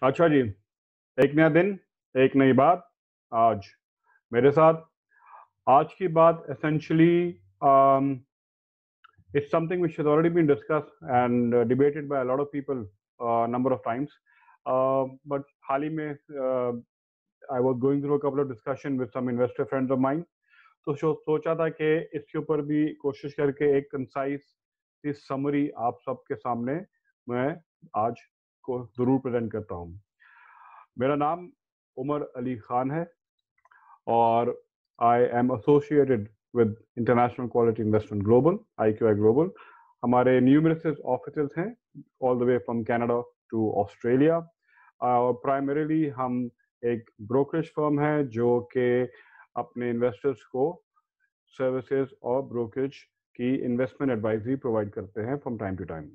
अच्छा जी, एक नया दिन, एक नई बात। आज मेरे साथ आज की बात essentially it's something which has already been discussed and debated by a lot of people number of times. But हाल ही में I was going through a couple of discussion with some investor friends of mine. तो सोचा था कि इसके ऊपर भी कोशिश करके एक कंसाइज सी समरी आप सबके सामने मैं आज को जरूर प्रेजेंट करता हूँ। मेरा नाम उमर अली खान है और I am associated with international quality investment global IQI global. हमारे न्यूमरस ऑफिसेज हैं all the way from Canada to Australia और प्राइमरीली हम एक ब्रोकरेज फर्म है जो कि अपने इन्वेस्टर्स को सर्विसेज और ब्रोकरेज की इन्वेस्टमेंट एडवाइजरी प्रोवाइड करते हैं from time to time.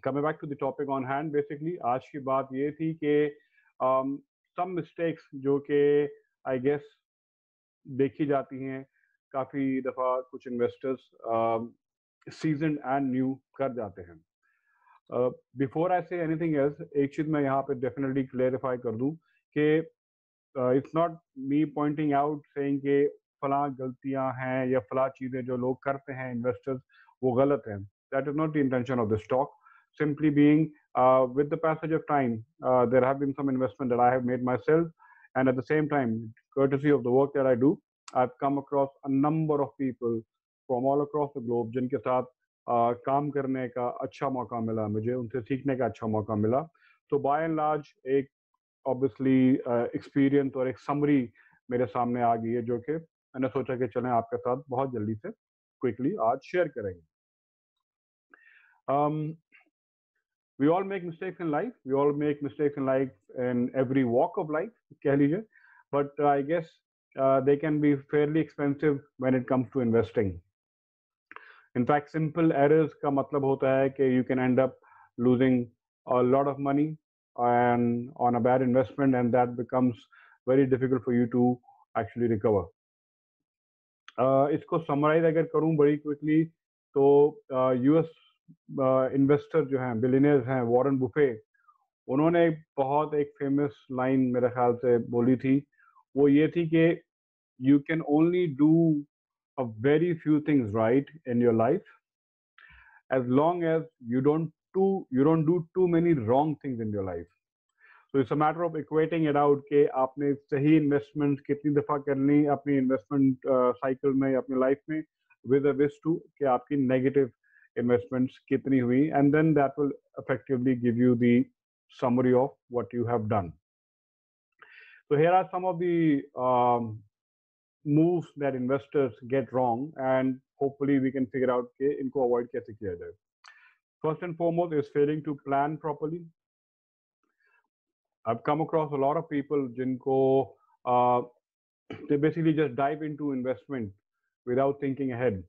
Coming back to the topic on hand, basically आज की बात ये थी कि सम मिस्टेक्स जो कि आई गेस देखी जाती हैं काफ़ी दफ़ा कुछ इन्वेस्टर्स सीजन एंड न्यू कर जाते हैं। Before I say anything else, एक चीज़ मैं यहाँ पे डेफिनेटली क्लेरिफाई कर दूँ कि it's not me pointing out saying कि फलां गलतियां हैं या फलां चीज़ें जो लोग करते हैं इन्वेस्टर्स वो गलत हैं। That is not the intention of this talk. Simply being, with the passage of time, there have been some investment that I have made myself, and at the same time, courtesy of the work that I do, I've come across a number of people from all across the globe जिनके साथ काम करने का अच्छा मौका मिला, मुझे उनसे सीखने का अच्छा मौका मिला। तो बाय एंड लार्ज एक ऑब्वियसली एक्सपीरियंस और एक समरी मेरे सामने आ गई है जो कि मैंने सोचा कि चलें आपके साथ बहुत जल्दी से क्विकली आज शेयर करेंगे। um, we all make mistakes in life, we all make mistakes in life in every walk of life कह लीजिए, but I guess they can be fairly expensive when it comes to investing. In fact, simple errors का मतलब होता है कि you can end up losing a lot of money and on a bad investment, and that becomes very difficult for you to actually recover. इसको summarise अगर करूं बड़ी quickly तो यूएस इन्वेस्टर जो हैं बिलियनियर्स हैं वॉरेन बुफे, उन्होंने बहुत एक फेमस लाइन मेरे ख्याल से बोली थी। वो ये थी कि you can only do a very few things right in your life as long as you don't do too many wrong things in your life. So it's a matter of equating it out कि आपने सही investment कितनी दफ़ा करनी अपनी investment cycle में अपनी life में विद अ विश टू कि आपकी नेगेटिव इन्वेस्टमेंट्स कितनी हुई, and then that will effectively give you the summary of what you have done. So here are some of the moves that investors get wrong and hopefully we can figure out कि इनको avoid कैसे किया जाए. First and foremost is failing to plan properly. I've come across a lot of people जिनको they basically just dive into investment without thinking ahead.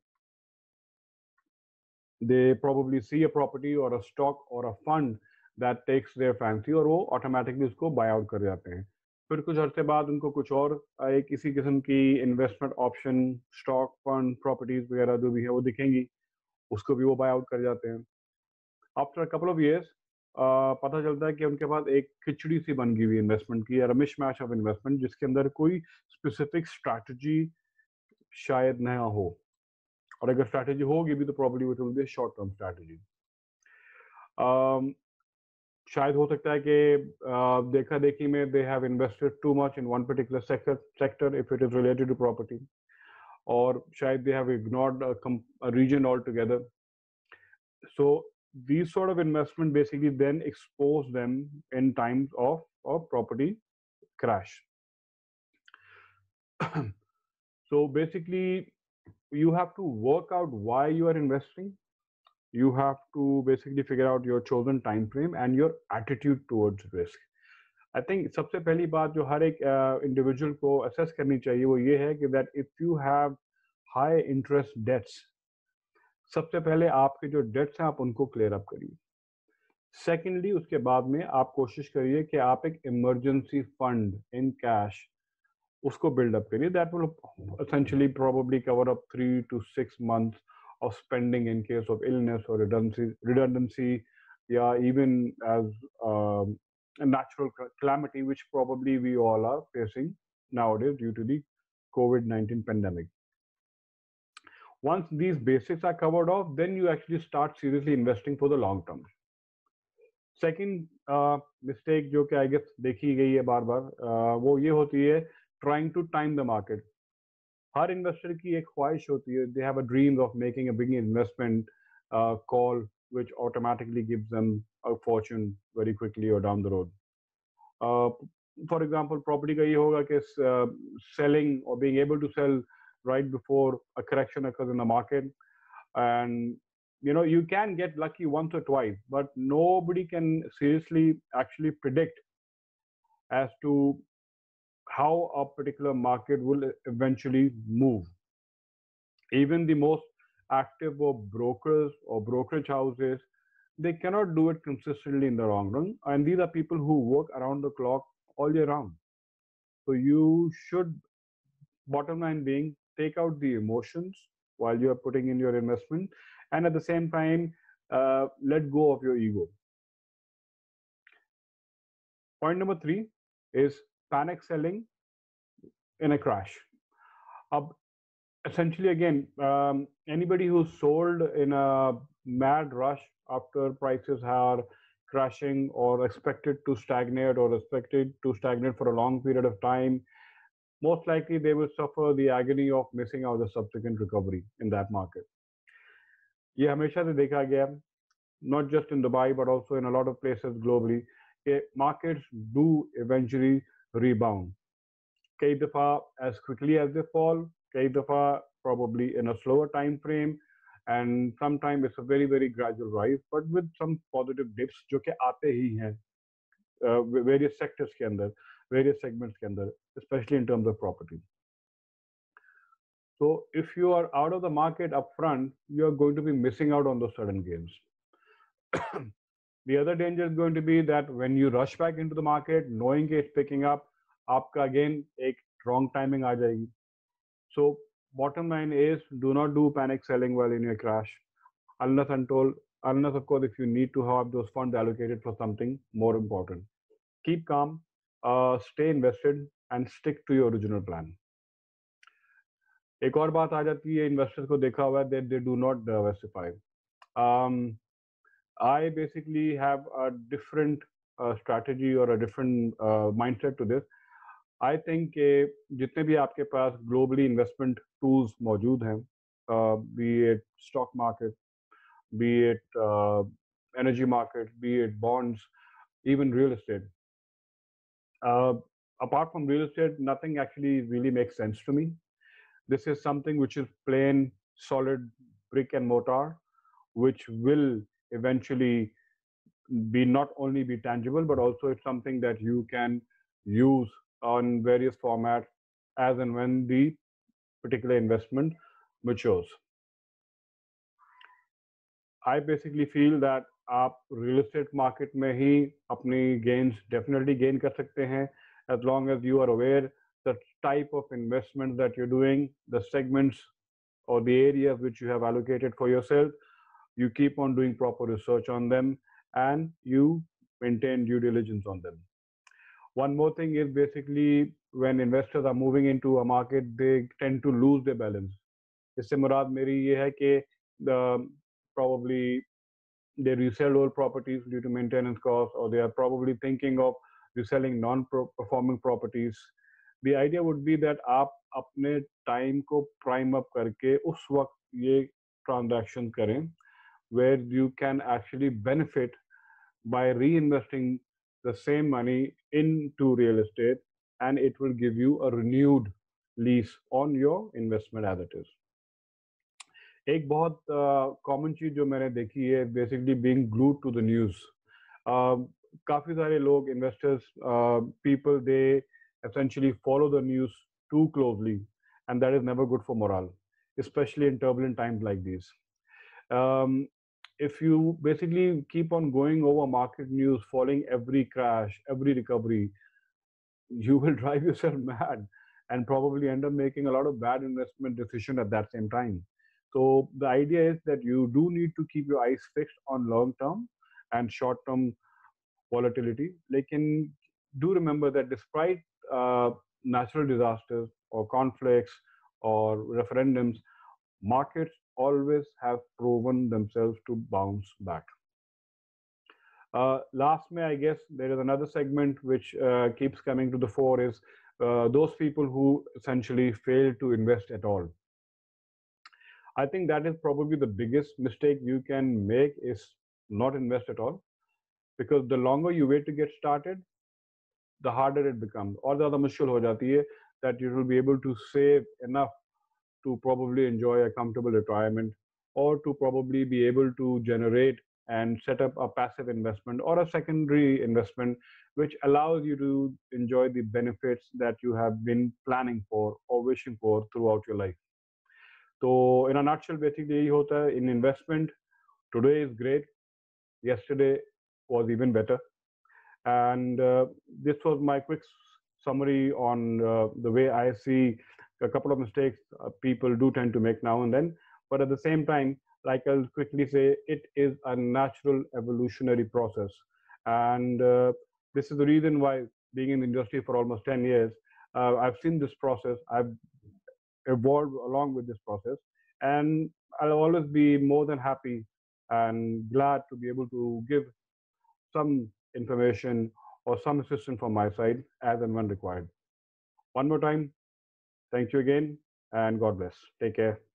They probably see a property or a stock or a fund that takes their fancy और वो automatically उसको buy out कर जाते हैं। फिर कुछ अर्से बाद उनको कुछ और एक किसी किस्म की investment option stock fund properties वगैरह जो भी है वो दिखेंगी, उसको भी वो बाय आउट कर जाते हैं। आफ्टर कपल ऑफ ईयर्स पता चलता है कि उनके पास एक खिचड़ी सी बन गई हुई इन्वेस्टमेंट की, या मिश मैच ऑफ इन्वेस्टमेंट जिसके अंदर कोई स्पेसिफिक स्ट्रैटेजी शायद ना हो, और अगर स्ट्रैटेजी होगी भी तो probably it will be short term strategy. शायद हो सकता है कि देखा देखी में they have invested too much in one particular sector if it is related to property, और शायद they have ignored a region altogether. So these sort of investment basically then expose them in times of property crash. So basically you have to work out why you are investing. You have to basically figure out your chosen time frame and your attitude towards risk. I think सबसे पहली बात जो हर एक individual को assess करनी चाहिए वो ये है कि that if you have high interest debts, सबसे पहले आपके जो डेट्स हैं आप उनको क्लियर अप करिए। सेकेंडली उसके बाद में आप कोशिश करिए कि आप एक इमरजेंसी फंड इन कैश उसको बिल्ड अप करिए। That will essentially probably cover up 3 to 6 months of spending in case of illness or redundancy, या even as a natural calamity, which probably we all are facing nowadays due to the COVID-19 pandemic. Once these basics are covered off, then you actually start seriously investing for the long term. Second mistake जो कि I guess देखी गई है बार बार, वो ये होती है trying to time the market. हर इन्वेस्टर की एक ख्वाहिश होती है, they have a dream of making a big investment call which automatically gives them a fortune very quickly or down the road. For example, property का ये होगा कि selling or being able to sell right before a correction occurs in the market, and you can get lucky once or twice, but nobody can seriously actually predict as to how a particular market will eventually move. Even the most active of brokers or brokerage houses, they cannot do it consistently in the long run, and these are people who work around the clock all year round. So you should, bottom line being, take out the emotions while you are putting in your investment, and at the same time let go of your ego. Point number 3 is panic selling in a crash. Essentially, again, anybody who sold in a mad rush after prices are crashing or expected to stagnate or expected to stagnate for a long period of time, most likely they will suffer the agony of missing out the subsequent recovery in that market. ये हमेशा से देखा गया, not just in Dubai but also in a lot of places globally, कि markets do eventually rebound. कई दफा as quickly as they fall, कई दफा probably in a slower time frame, and sometimes it's a very very gradual rise, but with some positive dips जो कि आते ही हैं various sectors के अंदर, various segments के अंदर, especially in terms of property. So if you are out of the market upfront, you are going to be missing out on those sudden gains. The other danger is going to be that when you rush back into the market, knowing it's picking up, आपका again एक wrong timing आ जाएगी. So bottom line is, do not do panic selling while in a crash, unless of course if you need to have those funds allocated for something more important. Keep calm, stay invested, and stick to your original plan. एक और बात आ जाती है, investors को देखा हुआ है that they do not diversify. I basically have a different strategy or a different mindset to this. I think कि जितने भी आपके पास globally investment tools मौजूद हैं, be it stock market, be it energy market, be it bonds, even real estate. Apart from real estate, nothing actually really makes sense to me. This is something which is plain, solid brick and mortar, which will eventually be not only be tangible, but also it's something that you can use on various formats as and when the particular investment matures. I basically feel that आप real estate market में ही अपनी gains definitely gain कर सकते हैं, as long as you are aware the type of investment that you're doing, the segments or the areas which you have allocated for yourself. You keep on doing proper research on them, and you maintain due diligence on them. One more thing is basically when investors are moving into a market, they tend to lose their balance. इससे मुराद मेरी ये है कि probably they resell old properties due to maintenance costs, or they are probably thinking of reselling non-performing properties. The idea would be that आप अपने time को prime up करके उस वक्त ये transaction करें, where you can actually benefit by reinvesting the same money into real estate, and it will give you a renewed lease on your investment as it is. एक बहुत common चीज जो मैंने देखी है, basically being glued to the news. काफी सारे लोग, investors, people, they essentially follow the news too closely, and that is never good for morale, especially in turbulent times like these. If you basically keep on going over market news, following every crash, every recovery, you will drive yourself mad and probably end up making a lot of bad investment decisions at that same time. So the idea is that you do need to keep your eyes fixed on long term and short term volatility. लेकिन do remember that despite natural disasters or conflicts or referendums, markets always have proven themselves to bounce back. Last May, I guess there is another segment which keeps coming to the fore is those people who essentially fail to invest at all. I think that is probably the biggest mistake you can make is not invest at all, because the longer you wait to get started, the harder it becomes. और ज़्यादा मुश्किल हो जाती है that you will be able to save enough to probably enjoy a comfortable retirement, or to probably be able to generate and set up a passive investment or a secondary investment which allows you to enjoy the benefits that you have been planning for or wishing for throughout your life. So in a nutshell, basically यही होता है in investment. Today is great. Yesterday was even better. And this was my quick summary on the way I see a couple of mistakes people do tend to make now and then. But at the same time, like I'll quickly say, it is a natural evolutionary process. And this is the reason why, being in the industry for almost 10 years, I've seen this process. I've evolved along with this process. And I'll always be more than happy and glad to be able to give some information or some assistance from my side as and when required. One more time, thank you again, and God bless. Take care.